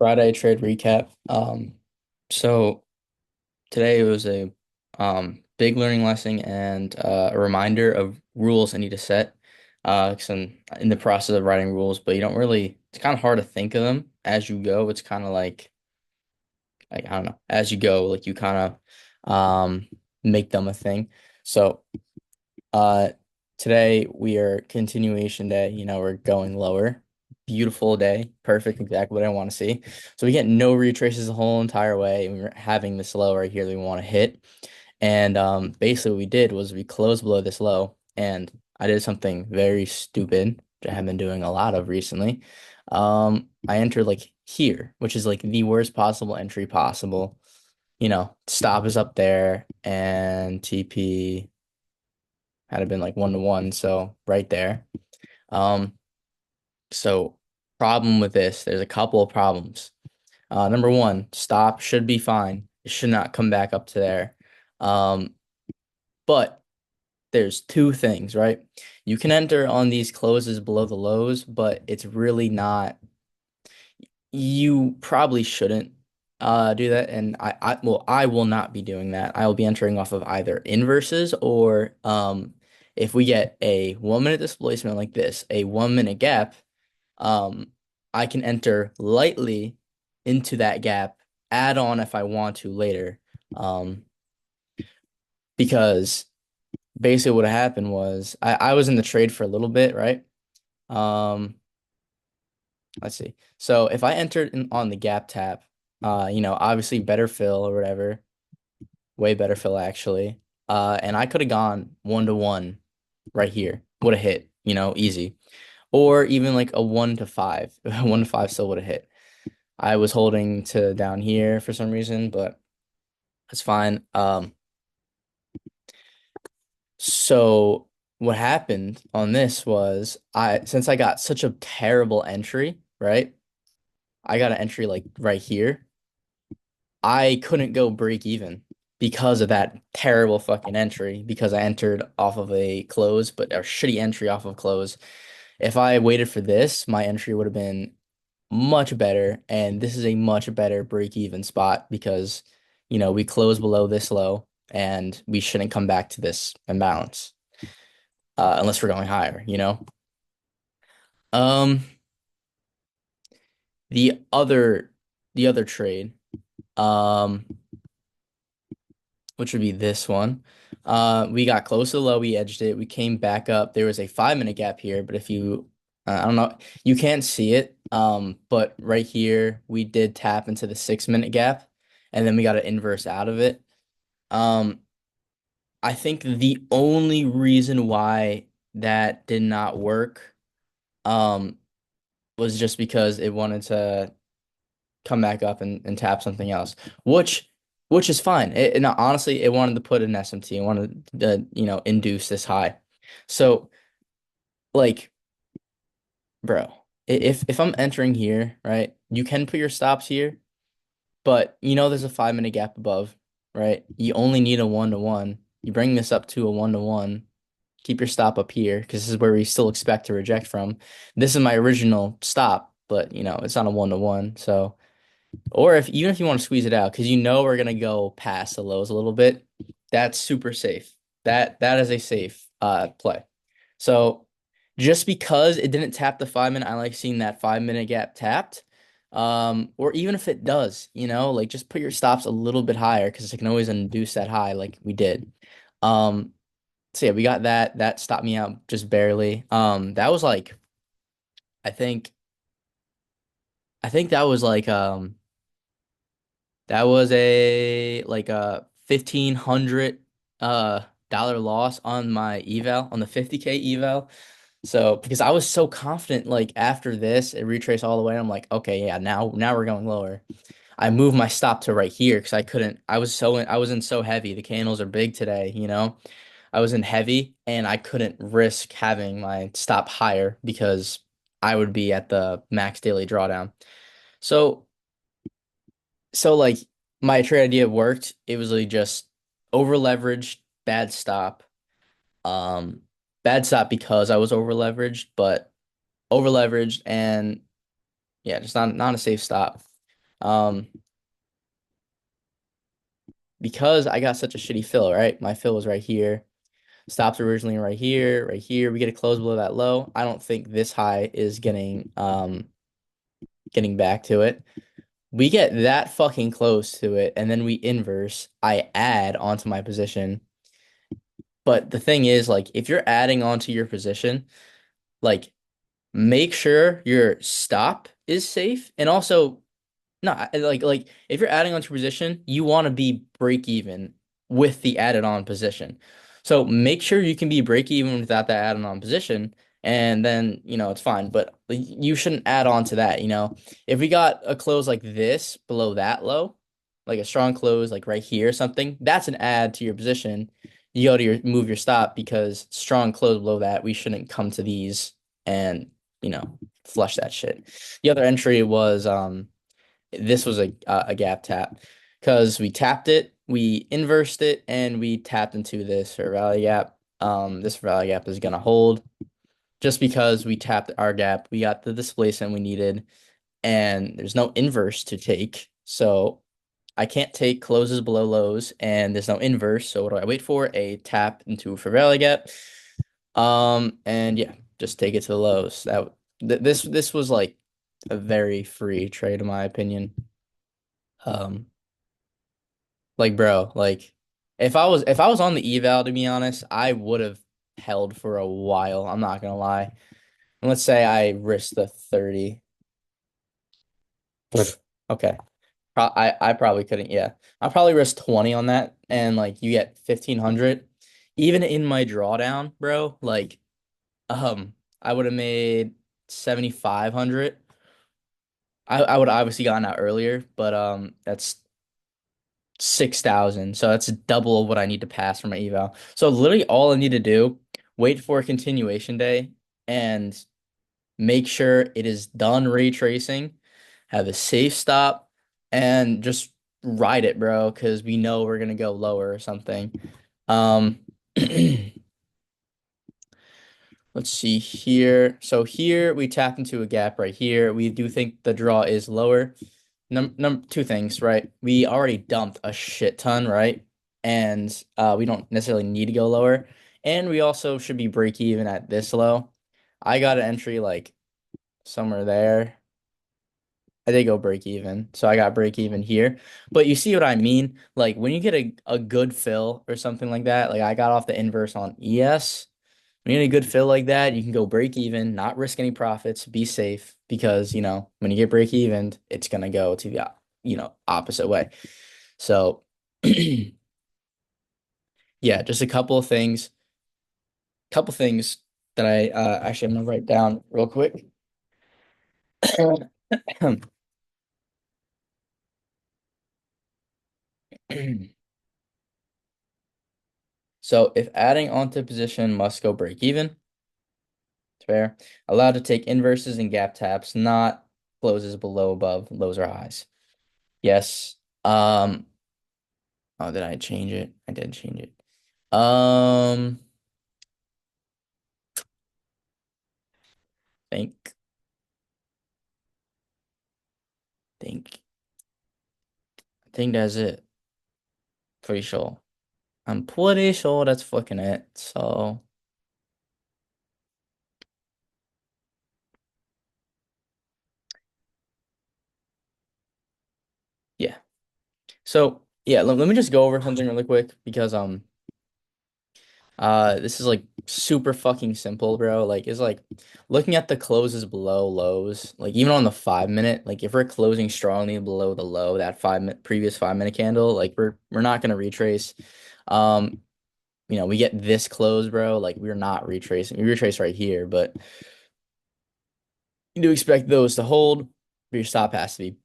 Friday trade recap. So today was a big learning lesson and a reminder of rules I need to set. 'Cause I'm in the process of writing rules, but you don't really. It's kind of hard to think of them as you go. It's kind of like I don't know, as you go, like you kind of make them a thing. So uh, today we are continuation day. We're going lower. Beautiful day, perfect, exactly what I want to see. So we get no retraces the whole entire way, and we're having this low right here that we want to hit. And basically, what we did was we closed below this low, and I did something very stupid, which I have been doing a lot of recently. I entered like here, which is like the worst possible entry possible. Stop is up there, and TP had it been like 1 to 1, so right there. Um, so problem with this, there's a couple of problems. Number one, stop should be fine. It should not come back up to there. Um, but there's two things, right? You can enter on these closes below the lows, but it's really not. You probably shouldn't do that, and I will not be doing that. I will be entering off of either inverses or if we get a 1 minute displacement like this, a 1 minute gap, um I can enter lightly into that gap, add on if I want to later. Um because basically what happened was I was in the trade for a little bit, right? Um Let's see. So if I entered in on the gap tap, obviously better fill or whatever, way better fill actually. And I could have gone 1 to 1 right here, would have hit, easy. Or even like a 1 to 5. 1 to 5 still would have hit. I was holding to down here for some reason, but that's fine. So what happened on this was since I got such a terrible entry, right? I got an entry like right here. I couldn't go break even because of that terrible fucking entry because I entered off of a close, but a shitty entry off of close. If I waited for this, my entry would have been much better, and this is a much better break even spot because we close below this low and we shouldn't come back to this imbalance unless we're going higher. Um, the other the other trade, um, which would be this one. We got close to the low, we edged it, we came back up. There was a 5 minute gap here, but if you, I don't know, you can't see it. But right here, we did tap into the 6 minute gap, and then we got an inverse out of it. Um, I think the only reason why that did not work, um, was just because it wanted to come back up and tap something else, which which is fine. Honestly, it wanted to put an SMT. It wanted to, induce this high. So, like, bro, if I'm entering here, right, you can put your stops here, but there's a 5 minute gap above, right? You only need a 1 to 1. You bring this up to a 1 to 1. Keep your stop up here because this is where we still expect to reject from. This is my original stop, but it's not a 1 to 1, so. Or even if you want to squeeze it out, because we're gonna go past the lows a little bit, that's super safe. That is a safe play. So just because it didn't tap the 5 minute, I like seeing that 5 minute gap tapped. Or even if it does, like just put your stops a little bit higher because it can always induce that high like we did. Um, so yeah, we got that. That stopped me out just barely. That was like I think I think that was like that was a like a $1,500 dollar loss on my eval on the 50K eval. So because I was so confident, like after this, it retraced all the way. I'm like, okay, yeah, now we're going lower. I moved my stop to right here because I couldn't. I was in so heavy. The candles are big today. I was in heavy and I couldn't risk having my stop higher because I would be at the max daily drawdown. So like my trade idea worked. It was like just over leveraged, bad stop. Um, Bad stop because I was over leveraged, but over leveraged and yeah, just not a safe stop. Um, because I got such a shitty fill, right? My fill was right here. Stops originally right here, right here. We get a close below that low. I don't think this high is getting back to it. We get that fucking close to it, and then we inverse. I add onto my position. But the thing is, like, if you're adding onto your position, like, make sure your stop is safe, and also no, like if you're adding onto your position, you want to be break even with the added on position. So make sure you can be break even without that added on position, and then it's fine. But you shouldn't add on to that. If we got a close like this below that low, like a strong close like right here or something, that's an add to your position. You go to move your stop because strong close below that, we shouldn't come to these and flush that shit. The other entry was this was a gap tap because we tapped it, we inversed it, and we tapped into this fair value gap. This fair value gap is gonna hold just because we tapped our gap, we got the displacement we needed, and there's no inverse to take. So I can't take closes below lows, and there's no inverse. So what do I wait for? A tap into a fair value gap. And yeah, just take it to the lows. This was like a very free trade in my opinion. Um, Like, bro, like if I was on the eval, to be honest, I would have held for a while. I'm not gonna lie. And let's say I risked the 30. Okay. I probably couldn't, yeah. I probably risked 20 on that and like you get 1500. Even in my drawdown, bro, like I would have made 7500. I would have obviously gotten out earlier, but that's 6,000. So that's double of what I need to pass for my eval. So literally all I need to do, wait for a continuation day and make sure it is done retracing, have a safe stop, and just ride it, bro, because we know we're gonna go lower or something. Um, let's see here. So here we tap into a gap right here. We do think the draw is lower. Two things, right? We already dumped a shit ton, right? And we don't necessarily need to go lower. And we also should be break even at this low. I got an entry like somewhere there. I did go break even. So I got break even here. But you see what I mean? Like when you get a good fill or something like that, like I got off the inverse on ES. When you get a good fill like that, you can go break even, not risk any profits, be safe because, when you get break even, it's gonna go to the opposite way. So yeah, just a couple things that I actually I'm gonna write down real quick. So if adding onto position must go break even, it's fair. Allowed to take inverses and gap taps, not closes below, above, lows or highs. Yes. Oh, did I change it? I did change it. Um, think, think, I think that's it. Pretty sure. I'm pretty sure that's fucking it. So yeah. So yeah, let me just go over something really quick because this is like super fucking simple, bro. Like it's like looking at the closes below lows, like even on the 5 minute, like if we're closing strongly below the low, that previous 5 minute candle, like we're not gonna retrace. Um, we get this close, bro. Like we're not retracing. We retrace right here, but you do expect those to hold, but your stop has to be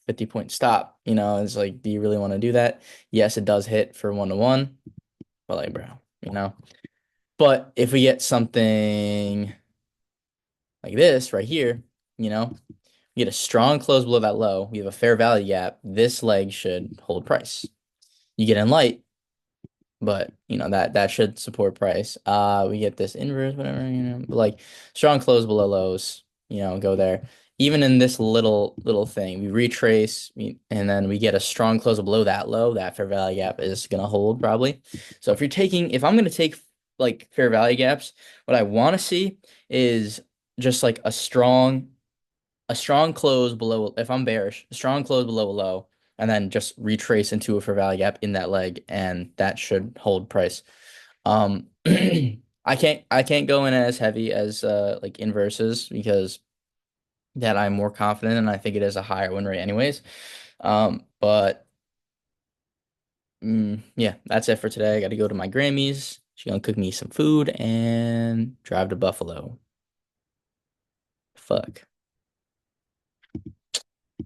50-point stop. It's like, do you really want to do that? Yes, it does hit for 1-to-1, but like, bro, you know. But if we get something like this right here, we get a strong close below that low. We have a fair value gap. This leg should hold price. You get in light, but that should support price. We get this inverse, whatever, but like strong close below lows, go there. even in this little thing, we retrace and then we get a strong close below that low, that fair value gap is gonna hold probably. So if I'm gonna take like fair value gaps, what I want to see is just like a strong close below, if I'm bearish, a strong close below a low, and then just retrace into a fair value gap in that leg, and that should hold price. I can't go in as heavy as like inverses because that I'm more confident and I think it is a higher win rate anyways. But yeah, that's it for today. I got to go to my Grammys. She's gonna cook me some food and drive to Buffalo. Fuck.